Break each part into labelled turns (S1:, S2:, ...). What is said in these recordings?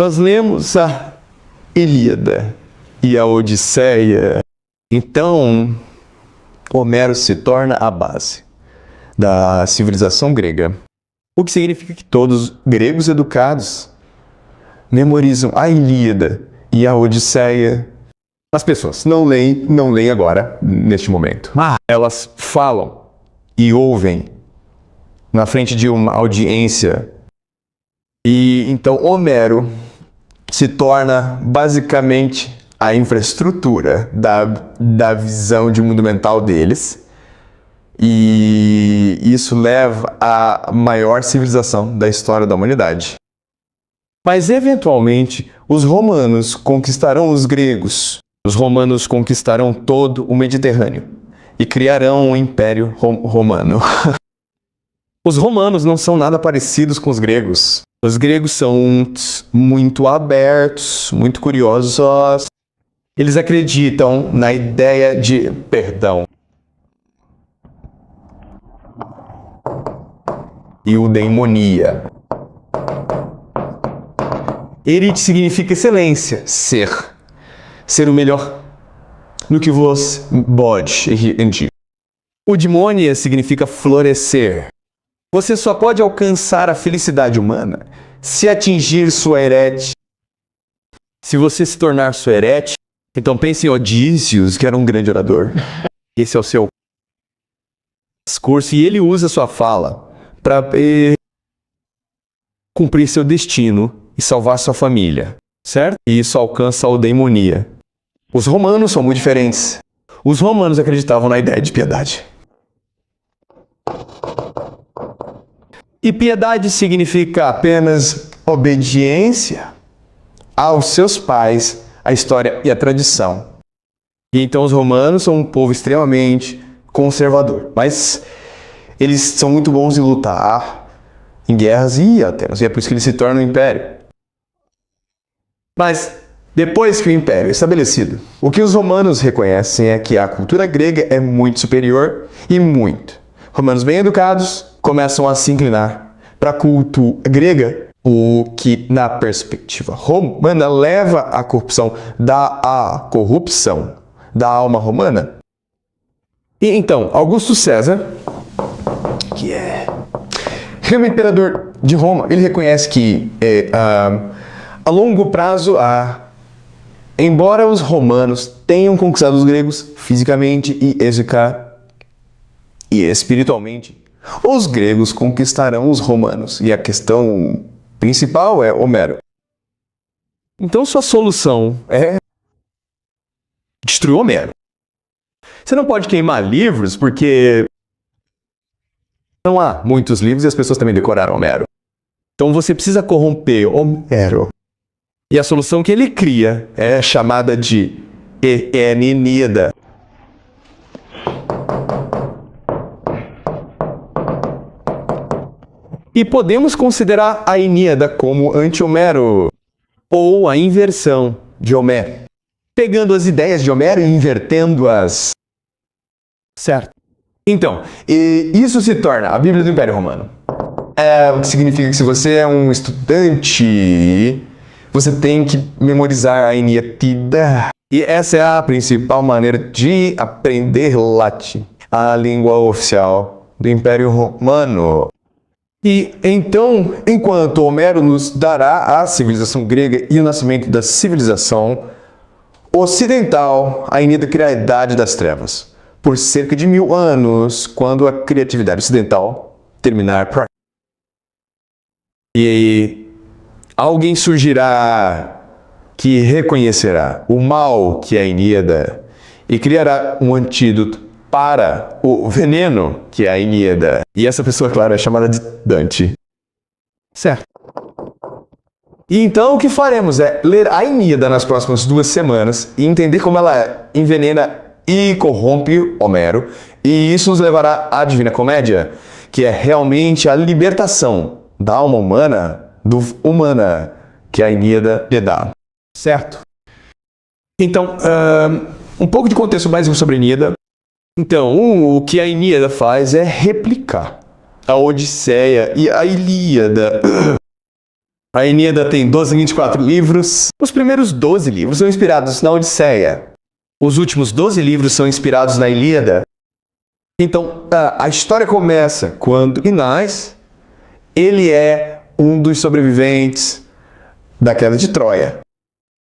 S1: Nós lemos a Ilíada e a Odisseia. Então, Homero se torna a base da civilização grega. O que significa que todos os gregos educados memorizam a Ilíada e a Odisseia. As pessoas não leem agora, neste momento. Elas falam e ouvem na frente de uma audiência. E então Homero se torna basicamente a infraestrutura da visão de mundo mental deles. E isso leva à maior civilização da história da humanidade. Mas, eventualmente, os romanos conquistarão os gregos. Os romanos conquistarão todo o Mediterrâneo e criarão um império romano. Os romanos não são nada parecidos com os gregos. Os gregos são muito abertos, muito curiosos. Eles acreditam na ideia de perdão. Eudeimonia. Erite significa excelência, ser o melhor no que você pode. Eudaimonia significa florescer. Você só pode alcançar a felicidade humana se atingir sua erete. Se você se tornar sua erete, então pense em Odísios, que era um grande orador. Esse é o seu discurso e ele usa sua fala para cumprir seu destino e salvar sua família, certo? E isso alcança a eudeimonia. Os romanos são muito diferentes. Os romanos acreditavam na ideia de piedade. E piedade significa apenas obediência aos seus pais, à história e à tradição. E então os romanos são um povo extremamente conservador, mas eles são muito bons em lutar em guerras e Atenas, e é por isso que eles se tornam um império. Mas depois que o império é estabelecido, o que os romanos reconhecem é que a cultura grega é muito superior e muito. Romanos bem educados começam a se inclinar para a cultura grega, o que na perspectiva romana leva à corrupção da alma romana. E então, Augusto César, que é o imperador de Roma, ele reconhece que a longo prazo, embora os romanos tenham conquistado os gregos fisicamente e espiritualmente, os gregos conquistarão os romanos. E a questão principal é Homero. Então sua solução é destruir Homero. Você não pode queimar livros porque não há muitos livros e as pessoas também decoraram Homero. Então você precisa corromper Homero. E a solução que ele cria é chamada de Eneida. E podemos considerar a Ilíada como anti-Homero, ou a inversão de Homero. Pegando as ideias de Homero e invertendo-as. Certo? Então, isso se torna a Bíblia do Império Romano. O que significa que se você é um estudante, você tem que memorizar a Ilíada. E essa é a principal maneira de aprender latim, a língua oficial do Império Romano. E então, enquanto Homero nos dará a civilização grega e o nascimento da civilização ocidental, a Ilíada cria a Idade das Trevas. Por cerca de 1000 anos, quando a criatividade ocidental terminar. E aí, alguém surgirá que reconhecerá o mal que é a Ilíada e criará um antídoto para o veneno que é a Ilíada. E essa pessoa, claro, é chamada de Dante. Certo. E então o que faremos é ler a Ilíada nas próximas 2 semanas e entender como ela envenena e corrompe Homero. E isso nos levará à Divina Comédia, que é realmente a libertação da alma humana, que a Ilíada lhe dá. Certo? Então, um pouco de contexto básico sobre a Ilíada. Então, o que a Ilíada faz é replicar a Odisseia e a Ilíada. A Ilíada tem 24 livros. Os primeiros 12 livros são inspirados na Odisseia. Os últimos 12 livros são inspirados na Ilíada. Então, a história começa quando Inás, ele é um dos sobreviventes da queda de Troia.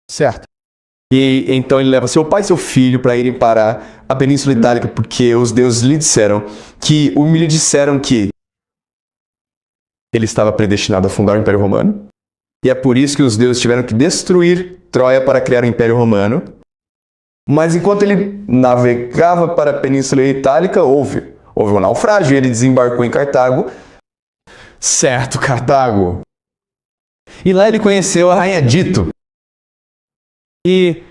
S1: Certo? E então ele leva seu pai e seu filho para irem para a Península Itálica, porque os deuses lhe disseram que ele estava predestinado a fundar o Império Romano. E é por isso que os deuses tiveram que destruir Troia para criar o Império Romano. Mas enquanto ele navegava para a Península Itálica, houve um naufrágio e ele desembarcou em Cartago. Certo, Cartago. E lá ele conheceu a rainha Dito. E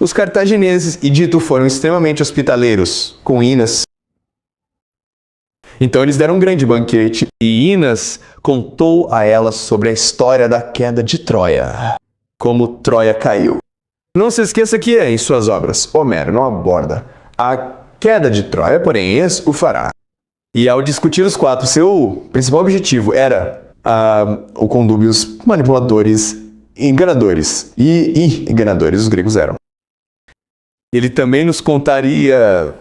S1: os cartagineses e Dito foram extremamente hospitaleiros com Inas. Então eles deram um grande banquete e Inas contou a elas sobre a história da queda de Troia. Como Troia caiu. Não se esqueça que em suas obras, Homero não aborda a queda de Troia, porém o fará. E ao discutir os quatro, seu principal objetivo era o condúbio os manipuladores enganadores. E enganadores os gregos eram. Ele também nos contaria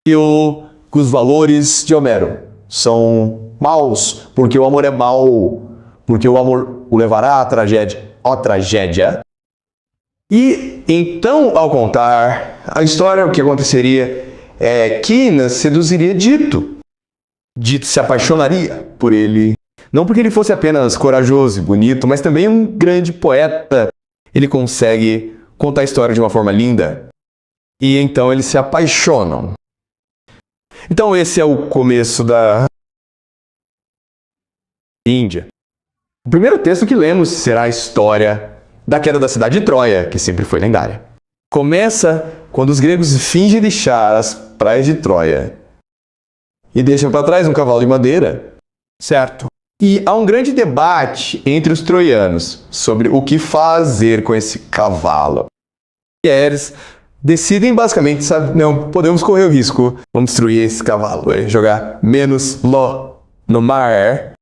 S1: que os valores de Homero são maus, porque o amor é mau, porque o amor o levará à tragédia. E então, ao contar a história, o que aconteceria é que Inas seduziria Dito. Dito se apaixonaria por ele. Não porque ele fosse apenas corajoso e bonito, mas também um grande poeta. Ele consegue contar a história de uma forma linda. E então eles se apaixonam. Então esse é o começo da Índia. O primeiro texto que lemos será a história da queda da cidade de Troia, que sempre foi lendária. Começa quando os gregos fingem deixar as praias de Troia e deixam para trás um cavalo de madeira, certo? E há um grande debate entre os troianos sobre o que fazer com esse cavalo. E eles decidem basicamente, não podemos correr o risco, vamos destruir esse cavalo, jogar menos ló no mar.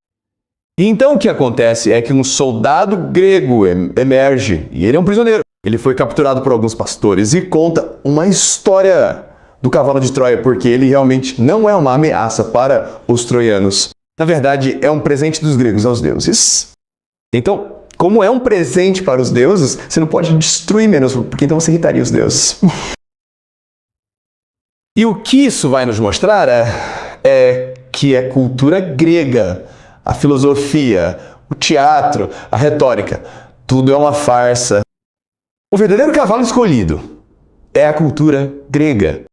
S1: E então o que acontece é que um soldado grego emerge, e ele é um prisioneiro. Ele foi capturado por alguns pastores e conta uma história do cavalo de Troia, porque ele realmente não é uma ameaça para os troianos. Na verdade, é um presente dos gregos aos deuses. Então, como é um presente para os deuses, você não pode destruir menos, porque então você irritaria os deuses. E o que isso vai nos mostrar é que a cultura grega, a filosofia, o teatro, a retórica, tudo é uma farsa. O verdadeiro cavalo escolhido é a cultura grega.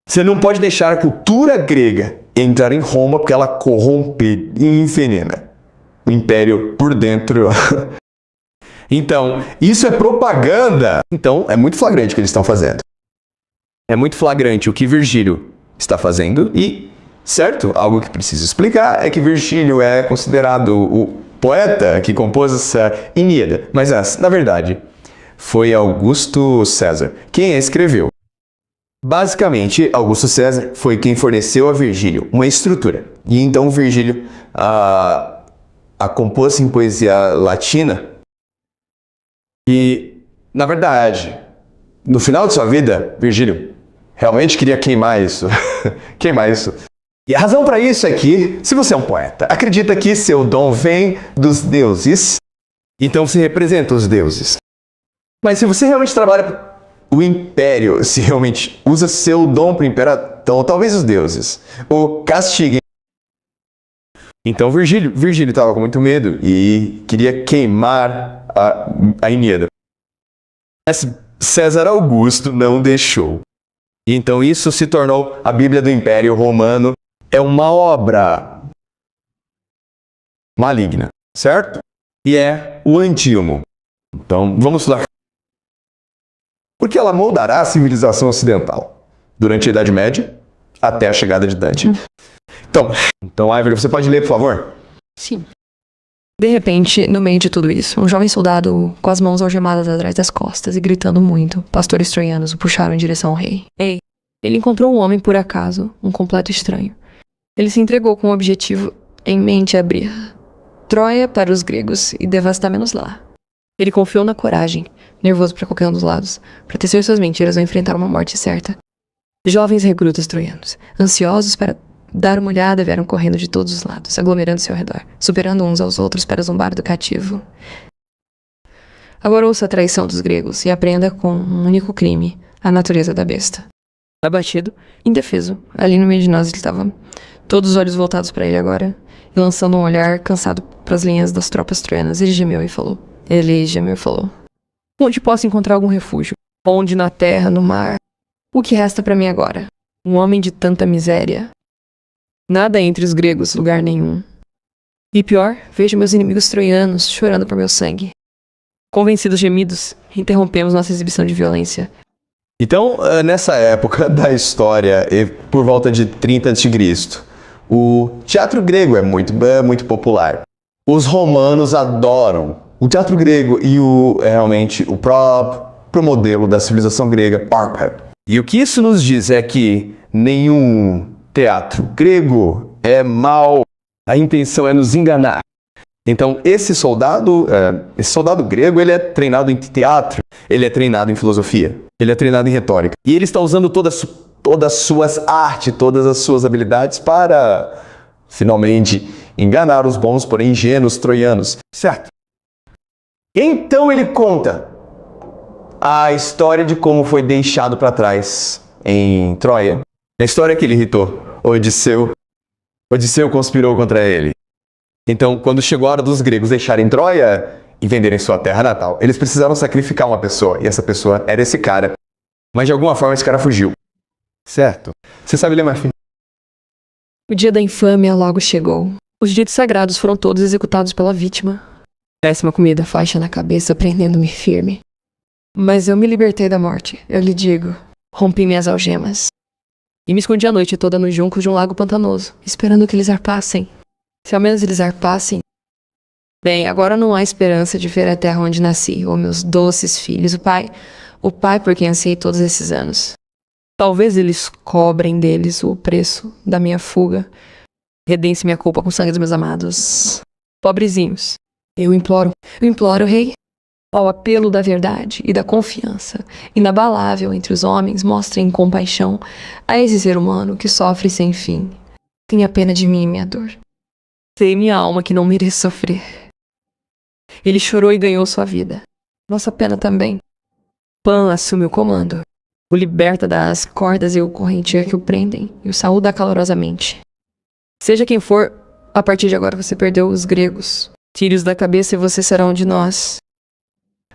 S1: Você não pode deixar a cultura grega entrar em Roma porque ela corrompe e envenena o império por dentro. Então, isso é propaganda. Então, é muito flagrante o que eles estão fazendo. É muito flagrante o que Virgílio está fazendo e, certo, algo que preciso explicar é que Virgílio é considerado o poeta que compôs essa Ilíada. Mas, na verdade, foi Augusto César quem a escreveu. Basicamente, Augusto César foi quem forneceu a Virgílio uma estrutura. E então Virgílio a compôs em poesia latina. E, na verdade, no final de sua vida, Virgílio realmente queria queimar isso. Queimar isso. E a razão para isso é que, se você é um poeta, acredita que seu dom vem dos deuses, então você representa os deuses. Mas se você realmente trabalha para o império, se realmente usa seu dom para o império, então talvez os deuses o castiguem. Então Virgílio estava com muito medo e queria queimar a Ilíada. Mas César Augusto não deixou. E então isso se tornou a Bíblia do Império Romano. É uma obra maligna, certo? E é o Antíomo. Então vamos lá. Porque ela moldará a civilização ocidental durante a Idade Média até a chegada de Dante. Então, Ivory, você pode ler, por favor?
S2: Sim. De repente, no meio de tudo isso, um jovem soldado com as mãos algemadas atrás das costas e gritando muito, pastores troianos o puxaram em direção ao rei. Ei, ele encontrou um homem por acaso, um completo estranho. Ele se entregou com o objetivo em mente abrir Troia para os gregos e devastar menos lá. Ele confiou na coragem, nervoso para qualquer um dos lados, para tecer suas mentiras ou enfrentar uma morte certa. Jovens recrutas troianos, ansiosos para dar uma olhada, vieram correndo de todos os lados, aglomerando-se ao redor, superando uns aos outros para zombar do cativo. Agora ouça a traição dos gregos e aprenda com um único crime, a natureza da besta. Abatido, indefeso, ali no meio de nós ele estava, todos os olhos voltados para ele agora, e lançando um olhar cansado para as linhas das tropas troianas. Ele gemeu e falou. Onde posso encontrar algum refúgio? Onde na terra, no mar? O que resta para mim agora? Um homem de tanta miséria. Nada entre os gregos, lugar nenhum. E pior, vejo meus inimigos troianos chorando por meu sangue. Convencidos gemidos, interrompemos nossa exibição de violência.
S1: Então, nessa época da história, por volta de 30 a.C., o teatro grego é muito popular. Os romanos adoram o teatro grego e realmente o próprio modelo da civilização grega, Sparta. E o que isso nos diz é que nenhum teatro grego é mau, a intenção é nos enganar. Então, esse soldado grego, ele é treinado em teatro, ele é treinado em filosofia, ele é treinado em retórica. E ele está usando todas as suas artes, todas as suas habilidades para, finalmente, enganar os bons, porém ingênuos troianos. Certo? Então ele conta a história de como foi deixado para trás em Troia. A história que ele irritou Odisseu conspirou contra ele. Então, quando chegou a hora dos gregos deixarem Troia e venderem sua terra natal, eles precisaram sacrificar uma pessoa, e essa pessoa era esse cara. Mas de alguma forma esse cara fugiu. Certo? Você sabe ler, Marfim?
S2: O dia da infâmia logo chegou. Os direitos sagrados foram todos executados pela vítima. 10ª comida, faixa na cabeça, prendendo-me firme. Mas eu me libertei da morte, eu lhe digo. Rompi minhas algemas. E me escondi a noite toda nos juncos de um lago pantanoso, esperando que eles arpassem. Se ao menos eles arpassem. Bem, agora não há esperança de ver a terra onde nasci, ou meus doces filhos, o pai por quem ansiei todos esses anos. Talvez eles cobrem deles o preço da minha fuga. Redem-se minha culpa com o sangue dos meus amados. Pobrezinhos. Eu imploro, rei. Ao apelo da verdade e da confiança, inabalável entre os homens, mostrem compaixão a esse ser humano que sofre sem fim. Tenha pena de mim e minha dor. Sei minha alma que não merece sofrer. Ele chorou e ganhou sua vida. Nossa pena também. Pan assume o comando. O liberta das cordas e o correnteia que o prendem, e o saúda calorosamente. Seja quem for, a partir de agora você perdeu os gregos. Tire-os da cabeça e você será um de nós.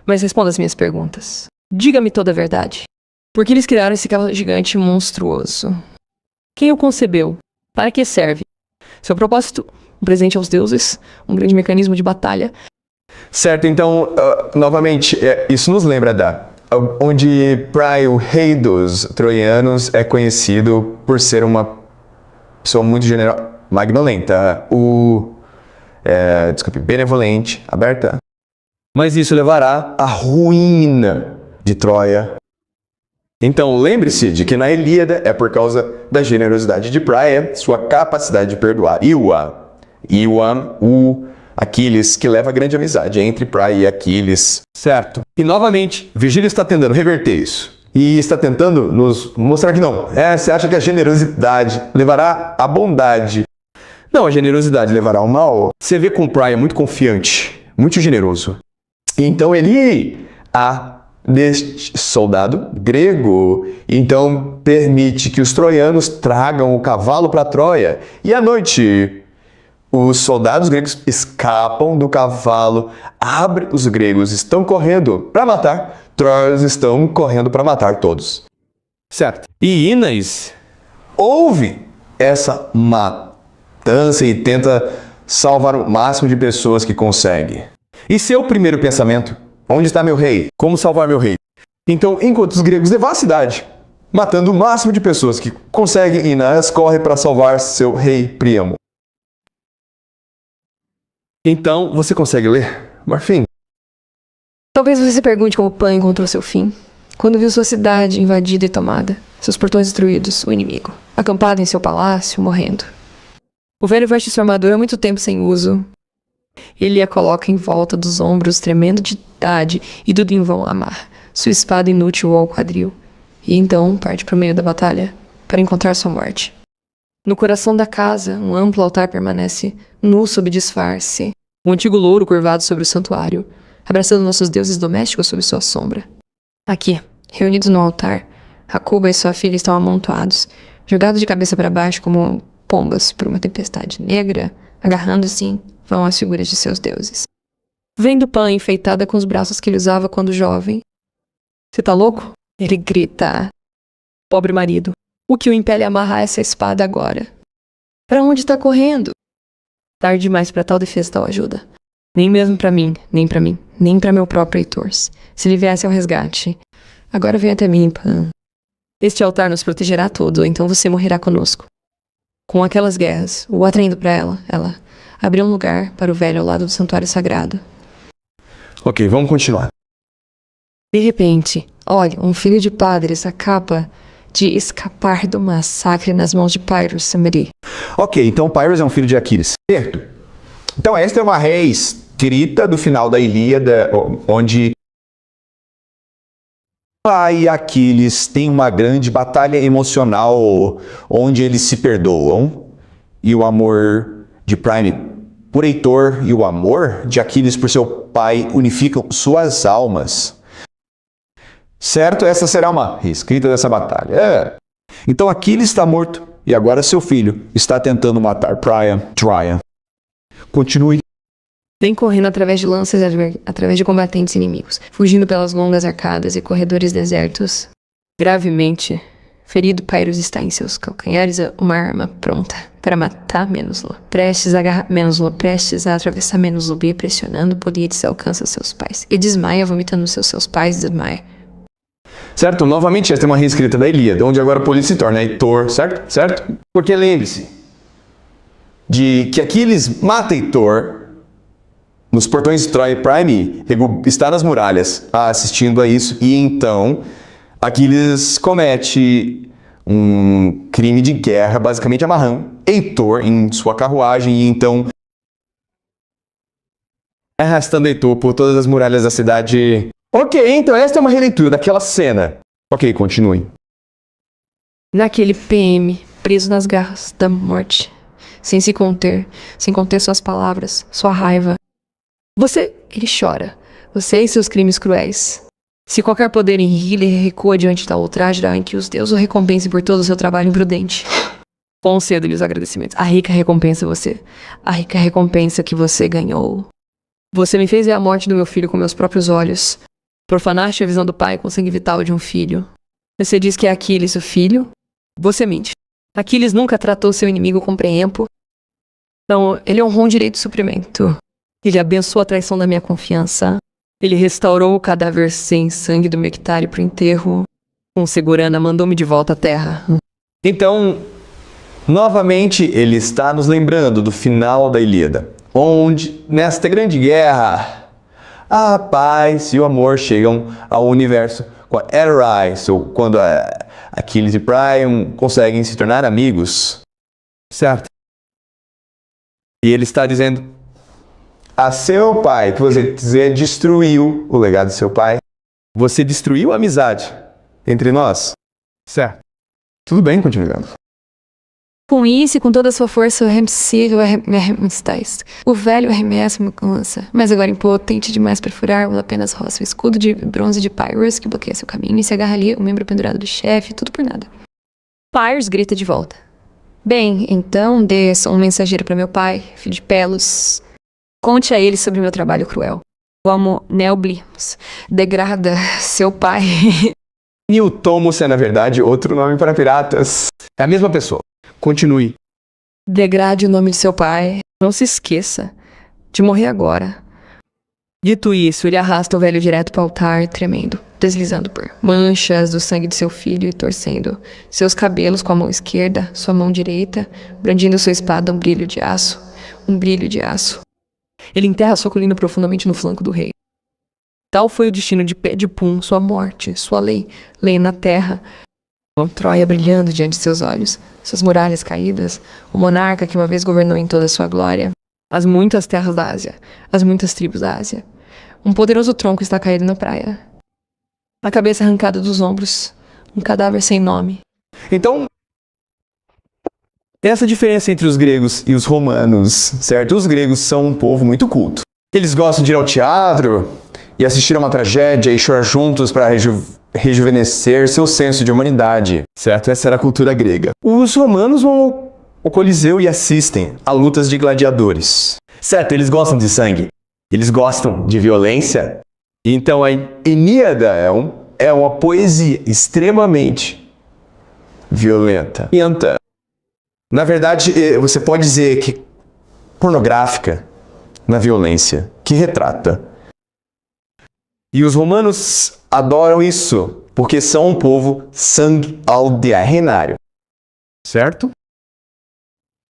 S2: Mas responda as minhas perguntas. Diga-me toda a verdade. Por que eles criaram esse cavalo gigante monstruoso? Quem o concebeu? Para que serve? Seu propósito? Um presente aos deuses? Um grande mecanismo de batalha?
S1: Certo, então, novamente, isso nos lembra onde Priam, o rei dos troianos, é conhecido por ser uma pessoa muito magnolenta, benevolente, aberta. Mas isso levará à ruína de Troia. Então, lembre-se de que na Ilíada é por causa da generosidade de Priam, sua capacidade de perdoar. O Aquiles, que leva a grande amizade entre Priam e Aquiles. Certo. E novamente, Virgílio está tentando reverter isso. E está tentando nos mostrar que não. Você acha que a generosidade levará à bondade. Não, a generosidade levará ao mal. Você vê com Priam muito confiante, muito generoso. Então ele, deste soldado grego, então permite que os troianos tragam o cavalo para Troia. E à noite, os soldados gregos escapam do cavalo, os gregos estão correndo para matar, troianos estão correndo para matar todos. Certo. E Ínaes ouve essa matança e tenta salvar o máximo de pessoas que consegue. E seu primeiro pensamento? Onde está meu rei? Como salvar meu rei? Então, enquanto os gregos levam a cidade, matando o máximo de pessoas que conseguem, Ínaes corre para salvar seu rei Príamo. Então, você consegue ler, Marfim?
S2: Talvez você se pergunte como Pan encontrou seu fim. Quando viu sua cidade invadida e tomada, seus portões destruídos, o inimigo, acampado em seu palácio, morrendo. O velho veste sua armadura há muito tempo sem uso. Ele a coloca em volta dos ombros, tremendo de idade, e tudo em vão amar sua espada inútil ao quadril. E então parte para o meio da batalha, para encontrar sua morte. No coração da casa, um amplo altar permanece, nu sob disfarce. Um antigo louro curvado sobre o santuário, abraçando nossos deuses domésticos sob sua sombra. Aqui, reunidos no altar, Hakuba e sua filha estão amontoados, jogados de cabeça para baixo como pombas por uma tempestade negra, agarrando-se vão as figuras de seus deuses. Vendo Pan enfeitada com os braços que ele usava quando jovem. Você tá louco? Ele grita. Pobre marido, o que o impele a amarrar essa espada agora? Para onde tá correndo? Tarde demais para tal defesa, tal ajuda. Nem mesmo para mim, nem para meu próprio Heitor. Se ele viesse ao resgate. Agora vem até mim, Pan. Este altar nos protegerá a todos, ou então você morrerá conosco. Com aquelas guerras, o atraindo para ela abriu um lugar para o velho ao lado do santuário sagrado.
S1: Ok, vamos continuar.
S2: De repente, olha, um filho de padres acaba de escapar do massacre nas mãos de Pyrrhus Samiri.
S1: Ok, então Pyrrhus é um filho de Aquiles, certo? Então esta é uma reescrita do final da Ilíada, onde pai e Aquiles têm uma grande batalha emocional, onde eles se perdoam, e o amor de Priam por Heitor e o amor de Aquiles por seu pai unificam suas almas. Certo? Essa será uma reescrita dessa batalha. Então Aquiles está morto e agora seu filho está tentando matar Priam. Continue.
S2: Vem correndo através de lanças e através de combatentes inimigos, fugindo pelas longas arcadas e corredores desertos. Gravemente ferido, Pyrrhus está em seus calcanhares uma arma pronta para matar Menuslo. Prestes a agarrar Menuslo, prestes a atravessar Menuslo, e pressionando, Políetes alcança seus pais. E desmaia, vomitando seus pais, desmaia.
S1: Certo? Novamente, esta é uma reescrita da Ilíada, onde agora Políetes se torna Heitor, certo? Certo? Porque lembre-se de que Aquiles mata Heitor nos portões de Troia, e Priam está nas muralhas assistindo a isso, e então Aquiles comete um crime de guerra, basicamente amarrando Heitor em sua carruagem, e então arrastando Heitor por todas as muralhas da cidade. Ok, então esta é uma releitura daquela cena. Ok, continue.
S2: Naquele PM, preso nas garras da morte, sem conter suas palavras, sua raiva. Ele chora. Você e seus crimes cruéis. Se qualquer poder em ele recua diante da ultraje, em que os deuses o recompensem por todo o seu trabalho imprudente. Conceda-lhe os agradecimentos. A rica recompensa você. A rica recompensa que você ganhou. Você me fez ver a morte do meu filho com meus próprios olhos. Profanaste a visão do pai com o sangue vital de um filho. Você diz que é Aquiles o filho? Você mente. Aquiles nunca tratou seu inimigo com preempo. Então, ele honrou um direito de suprimento. Ele abençoou a traição da minha confiança. Ele restaurou o cadáver sem sangue do Mectário para o enterro. Um segurana mandou-me de volta à terra.
S1: Então, novamente, ele está nos lembrando do final da Ilíada, onde, nesta grande guerra, a paz e o amor chegam ao universo com a Eris, ou quando Aquiles e Priam conseguem se tornar amigos. Certo? E ele está dizendo a seu pai que você destruiu o legado de seu pai. Você destruiu a amizade entre nós. Certo. Tudo bem, continuando.
S2: Com isso e com toda a sua força, o velho arremessa uma lança, mas agora impotente demais para furar, o apenas roça o escudo de bronze de Pyrrhus, que bloqueia seu caminho, e se agarra ali, o membro pendurado do chefe, tudo por nada. Pyrrhus grita de volta. Bem, então desça um mensageiro para meu pai, filho de Pelos. Conte a ele sobre meu trabalho cruel. Como Neoblimus degrada seu pai.
S1: Newtomos é, na verdade, outro nome para piratas. É a mesma pessoa. Continue.
S2: Degrade o nome de seu pai. Não se esqueça de morrer agora. Dito isso, ele arrasta o velho direto para o altar, tremendo, deslizando por manchas do sangue de seu filho e torcendo seus cabelos com a mão esquerda, sua mão direita, brandindo sua espada, um brilho de aço. Um brilho de aço. Ele enterra sua colina profundamente no flanco do rei. Tal foi o destino de Pé de Pum, sua morte, sua lei na terra. Troia brilhando diante de seus olhos, suas muralhas caídas, o monarca que uma vez governou em toda a sua glória, as muitas terras da Ásia, as muitas tribos da Ásia. Um poderoso tronco está caído na praia. A cabeça arrancada dos ombros, um cadáver sem nome.
S1: Então, essa diferença entre os gregos e os romanos, certo? Os gregos são um povo muito culto. Eles gostam de ir ao teatro e assistir a uma tragédia e chorar juntos para rejuvenescer seu senso de humanidade, certo? Essa era a cultura grega. Os romanos vão ao Coliseu e assistem a lutas de gladiadores, certo? Eles gostam de sangue, eles gostam de violência. Então a Ilíada é uma poesia extremamente violenta. Na verdade, você pode dizer que pornográfica na violência, que retrata. E os romanos adoram isso, porque são um povo sanguinolento. Certo?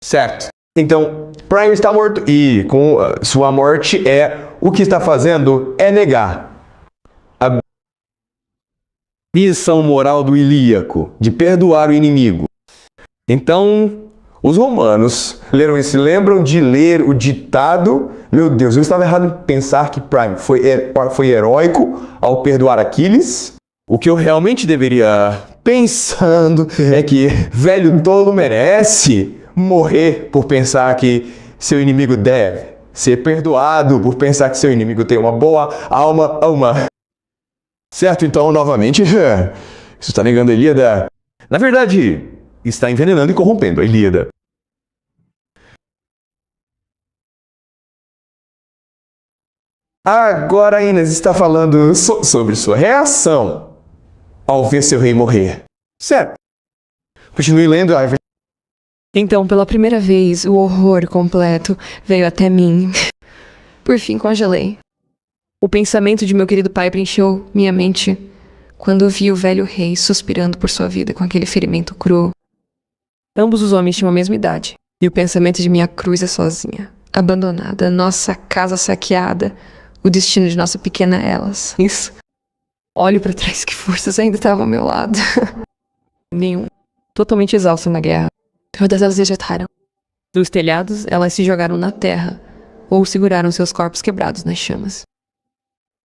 S1: Certo. Então, Priam está morto e com sua morte o que está fazendo é negar a missão moral do ilíaco, de perdoar o inimigo. Então, os romanos leram isso, lembram de ler o ditado. Meu Deus, eu estava errado em pensar que Priam foi heróico ao perdoar Aquiles. O que eu realmente deveria pensando é que velho tolo merece morrer por pensar que seu inimigo deve ser perdoado, por pensar que seu inimigo tem uma boa alma. Certo? Então, novamente, isso está negando a Ilíada. Na verdade, está envenenando e corrompendo a Ilíada. Agora Inês está falando sobre sua reação ao ver seu rei morrer. Certo. Continue lendo, Ivy.
S2: Então, pela primeira vez, o horror completo veio até mim. Por fim, congelei. O pensamento de meu querido pai preencheu minha mente quando vi o velho rei suspirando por sua vida com aquele ferimento cru. Ambos os homens tinham a mesma idade, e o pensamento de minha cruz é sozinha, abandonada, nossa casa saqueada, o destino de nossa pequena Elas. Isso. Olho para trás, que forças ainda estavam ao meu lado. Nenhum. Totalmente exausto na guerra. Todas elas vegetaram. Dos telhados, elas se jogaram na terra, ou seguraram seus corpos quebrados nas chamas.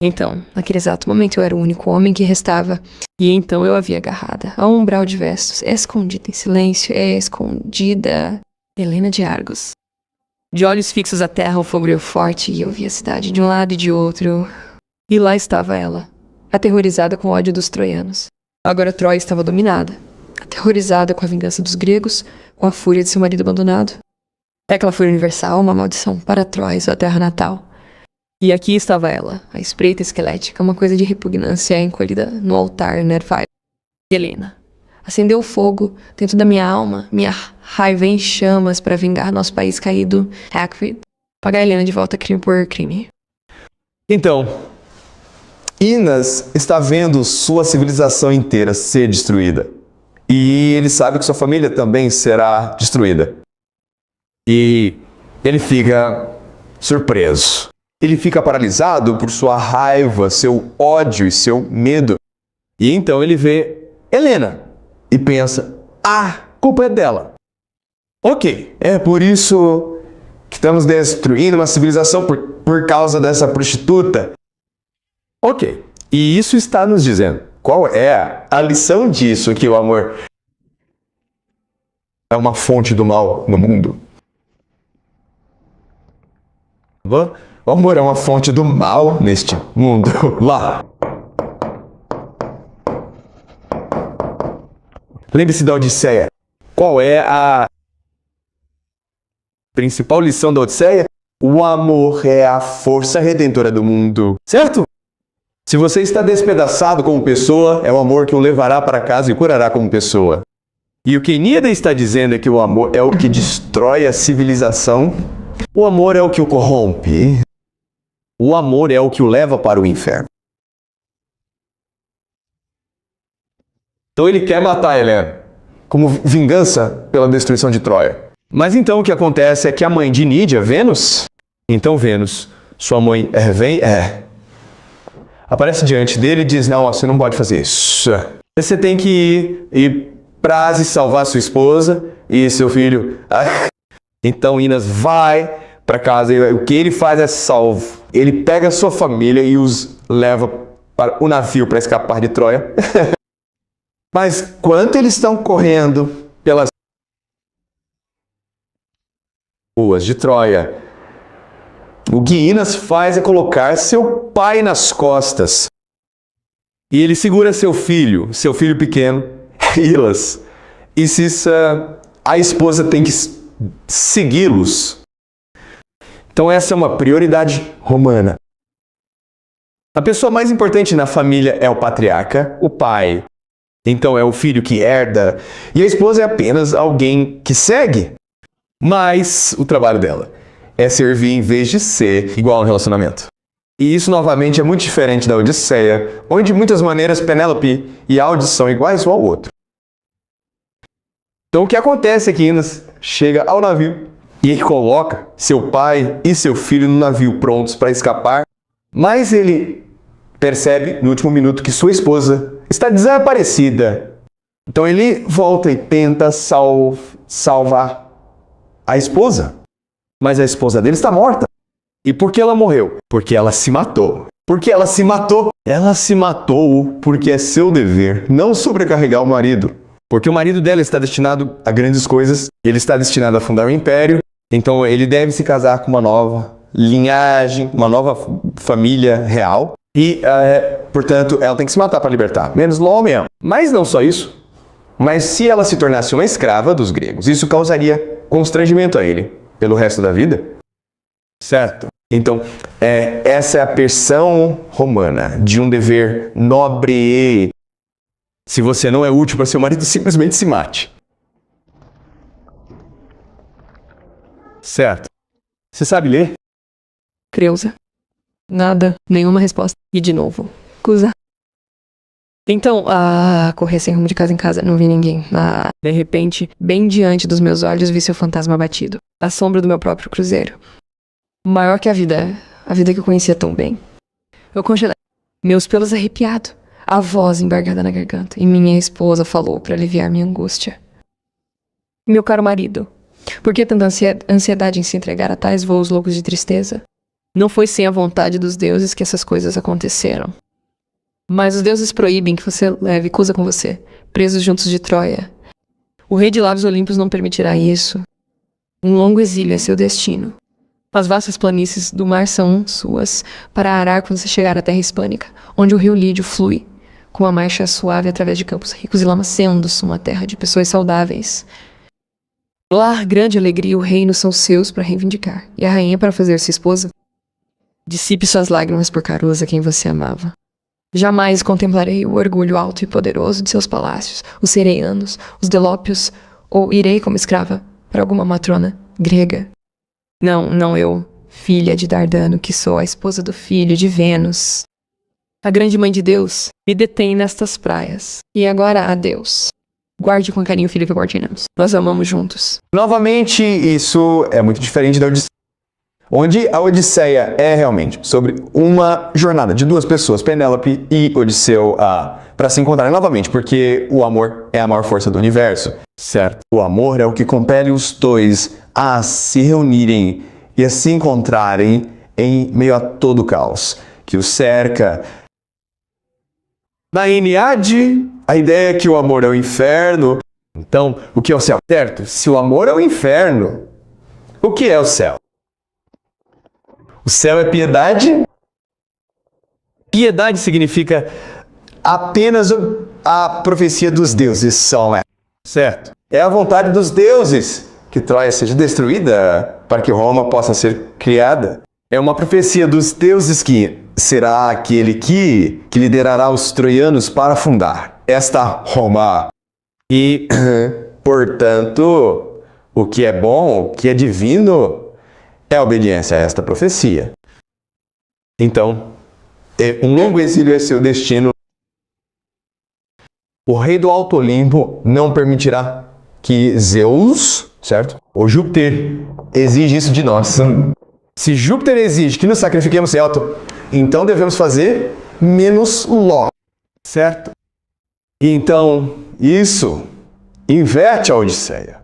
S2: Então, naquele exato momento, eu era o único homem que restava, e então eu a vi agarrada, a um umbral de vestos, escondida em silêncio, escondida Helena de Argos. De olhos fixos à terra, o fogo brilhou forte, e eu vi a cidade de um lado e de outro. E lá estava ela, aterrorizada com o ódio dos troianos. Agora Troia estava dominada, aterrorizada com a vingança dos gregos, com a fúria de seu marido abandonado. É aquela fúria universal, uma maldição para Troia, sua terra natal. E aqui estava ela, a espreita esquelética, uma coisa de repugnância encolhida no altar nervário. Helena acendeu o fogo dentro da minha alma, minha raiva em chamas para vingar nosso país caído, Hackford, pagar Helena de volta crime por crime.
S1: Então, Inas está vendo sua civilização inteira ser destruída. E ele sabe que sua família também será destruída. E ele fica surpreso. Ele fica paralisado por sua raiva, seu ódio e seu medo. E então ele vê Helena e pensa, culpa é dela. Ok, é por isso que estamos destruindo uma civilização por causa dessa prostituta. Ok, e isso está nos dizendo qual é a lição disso, que o amor é uma fonte do mal no mundo. O amor é uma fonte do mal neste mundo. Lá. Lembre-se da Odisseia. Qual é a principal lição da Odisseia? O amor é a força redentora do mundo. Certo? Se você está despedaçado como pessoa, é o amor que o levará para casa e curará como pessoa. E o que Eníada está dizendo é que o amor é o que destrói a civilização. O amor é o que o corrompe. O amor é o que o leva para o inferno. Então ele quer matar Helena, como vingança pela destruição de Troia. Mas então o que acontece é que a mãe de Nídia, Vênus, então Vênus, sua mãe aparece diante dele e diz, não, você não pode fazer isso. Você tem que ir pra salvar sua esposa e seu filho. Então Inas vai para casa e o que ele faz é salvo. Ele pega a sua família e os leva para o navio para escapar de Troia. Mas enquanto eles estão correndo pelas ruas de Troia, o que Inas faz é colocar seu pai nas costas. E ele segura seu filho pequeno, Ilas. E a esposa tem que segui-los. Então essa é uma prioridade romana. A pessoa mais importante na família é o patriarca, o pai. Então é o filho que herda. E a esposa é apenas alguém que segue. Mas o trabalho dela é servir em vez de ser igual no relacionamento. E isso novamente é muito diferente da Odisseia, onde de muitas maneiras Penélope e Aldes são iguais um ao outro. Então o que acontece é que Inas chega ao navio e ele coloca seu pai e seu filho no navio prontos para escapar, mas ele percebe no último minuto que sua esposa está desaparecida. Então ele volta e tenta salvar a esposa. Mas a esposa dele está morta. E por que ela morreu? Porque ela se matou. Por que ela se matou? Ela se matou porque é seu dever não sobrecarregar o marido. Porque o marido dela está destinado a grandes coisas, ele está destinado a fundar um império, então ele deve se casar com uma nova linhagem, uma nova família real. E, portanto, ela tem que se matar para libertar. Menos o homem. Mas não só isso. Mas se ela se tornasse uma escrava dos gregos, isso causaria constrangimento a ele pelo resto da vida. Certo? Então, essa é a versão romana de um dever nobre. Se você não é útil para seu marido, simplesmente se mate. Certo? Você sabe ler?
S2: Creusa. Nada. Nenhuma resposta. E de novo. Cusa. Então, correr sem rumo de casa em casa, não vi ninguém. De repente, bem diante dos meus olhos, vi seu fantasma abatido. A sombra do meu próprio cruzeiro. Maior que a vida que eu conhecia tão bem. Eu congelei, meus pelos arrepiados, a voz embargada na garganta, e minha esposa falou para aliviar minha angústia. Meu caro marido, por que tanta ansiedade em se entregar a tais voos loucos de tristeza? Não foi sem a vontade dos deuses que essas coisas aconteceram. Mas os deuses proíbem que você leve Cusa com você, presos juntos de Troia. O rei de lábios olímpicos não permitirá isso. Um longo exílio é seu destino. As vastas planícies do mar são suas para arar quando você chegar à terra hispânica, onde o rio Lídio flui, com uma marcha suave através de campos ricos e lamacentos, uma terra de pessoas saudáveis. Lá, grande alegria, o reino são seus para reivindicar, e a rainha para fazer-se esposa. Dissipe suas lágrimas por Carusa, quem você amava. Jamais contemplarei o orgulho alto e poderoso de seus palácios, os sereianos, os delópios, ou irei como escrava para alguma matrona grega. Não eu, filha de Dardano, que sou a esposa do filho de Vênus. A grande mãe de Deus me detém nestas praias. E agora, adeus. Guarde com carinho o filho que guardinamos. Nós amamos juntos.
S1: Novamente, isso é muito diferente da Odisseia. Onde a Odisseia é realmente sobre uma jornada de duas pessoas, Penélope e Odisseu, para se encontrarem novamente, porque o amor é a maior força do universo, certo? O amor é o que compele os dois a se reunirem e a se encontrarem em meio a todo o caos que os cerca. Na Eneade, a ideia é que o amor é o inferno. Então, o que é o céu? Certo? Se o amor é o inferno, o que é o céu? O céu é piedade. Piedade significa apenas a profecia dos deuses são, certo? É a vontade dos deuses que Troia seja destruída para que Roma possa ser criada. É uma profecia dos deuses que será aquele que liderará os troianos para fundar esta Roma. E, portanto, o que é bom, o que é divino, é a obediência a esta profecia. Então, um longo exílio é seu destino. O rei do Alto Olimpo não permitirá que Zeus, certo? Ou Júpiter exige isso de nós. Se Júpiter exige que nos sacrifiquemos em alto, então devemos fazer menos logo, certo? E então, isso inverte a Odisseia,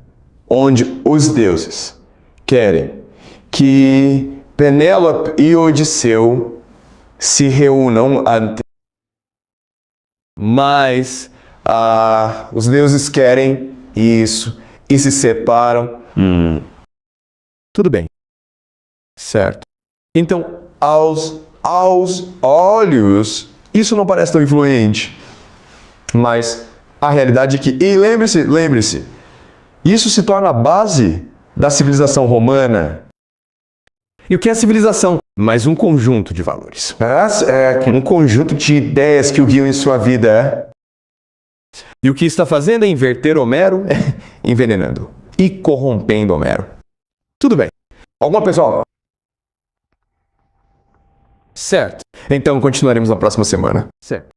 S1: onde os deuses querem que Penélope e Odisseu se reúnam mas os deuses querem isso e se separam. Tudo bem. Certo. Então, aos olhos, isso não parece tão influente. Mas a realidade é que... E lembre-se, isso se torna a base da civilização romana. E o que é a civilização? Mais um conjunto de valores. Um conjunto de ideias que o guiam em sua vida. E o que está fazendo é inverter Homero, envenenando e corrompendo Homero. Tudo bem. Alguma pessoal? Certo. Então continuaremos na próxima semana. Certo.